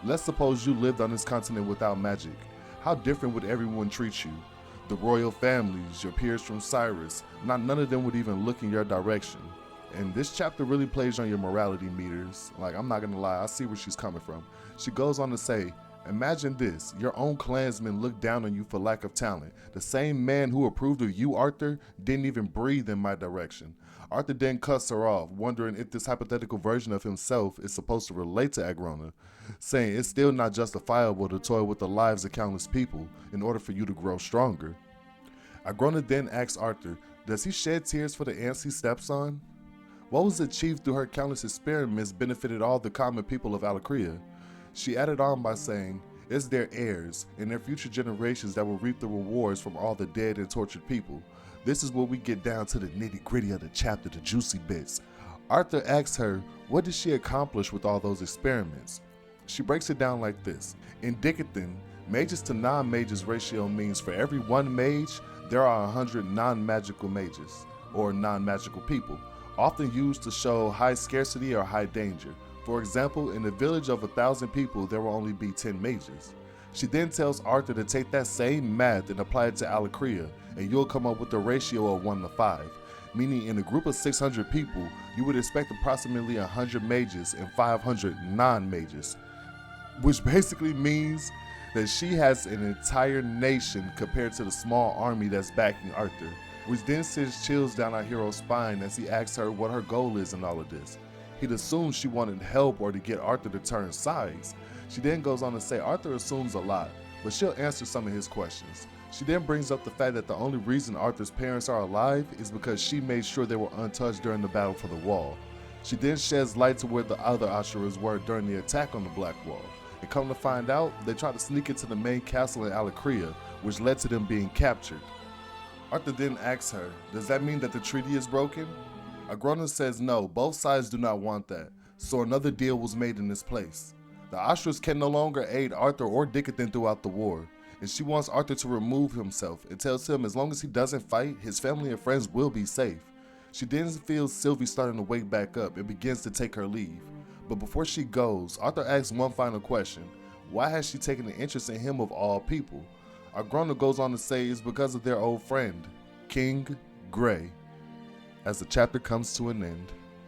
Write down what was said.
Let's suppose you lived on this continent without magic. How different would everyone treat you? The royal families, your peers from Cyrus, none of them would even look in your direction. And this chapter really plays on your morality meters. Like, I'm not gonna lie, I see where she's coming from. She goes on to say, imagine this, your own clansmen look down on you for lack of talent. The same man who approved of you, Arthur, didn't even breathe in my direction. Arthur then cuts her off, wondering if this hypothetical version of himself is supposed to relate to Agrona, saying it's still not justifiable to toy with the lives of countless people in order for you to grow stronger. Agrona then asks Arthur, does he shed tears for the ants he steps on? What was achieved through her countless experiments benefited all the common people of Alacria. She added on by saying, it's their heirs and their future generations that will reap the rewards from all the dead and tortured people. This is where we get down to the nitty-gritty of the chapter, the juicy bits. Arthur asks her, what did she accomplish with all those experiments? She breaks it down like this. In Dickinson, mages to non-mages ratio means for every one mage, there are 100 non-magical mages, or non-magical people, often used to show high scarcity or high danger. For example, in a village of 1,000 people, there will only be 10 mages. She then tells Arthur to take that same math and apply it to Alacria, and you'll come up with a ratio of 1 to 5, meaning in a group of 600 people, you would expect approximately 100 mages and 500 non-mages, which basically means that she has an entire nation compared to the small army that's backing Arthur, which then sends chills down our hero's spine as he asks her what her goal is in all of this. He'd assumed she wanted help or to get Arthur to turn sides. She then goes on to say Arthur assumes a lot, but she'll answer some of his questions. She then brings up the fact that the only reason Arthur's parents are alive is because she made sure they were untouched during the battle for the wall. She then sheds light to where the other Asherahs were during the attack on the Black Wall. And come to find out, they tried to sneak into the main castle in Alacria, which led to them being captured. Arthur then asks her, does that mean that the treaty is broken? Agrona says no, both sides do not want that, so another deal was made in its place. The Asherahs can no longer aid Arthur or Dickinson throughout the war, and she wants Arthur to remove himself and tells him as long as he doesn't fight, his family and friends will be safe. She then feels Sylvie starting to wake back up and begins to take her leave. But before she goes, Arthur asks one final question. Why has she taken an interest in him of all people? Agrona goes on to say it's because of their old friend, King Gray. As the chapter comes to an end.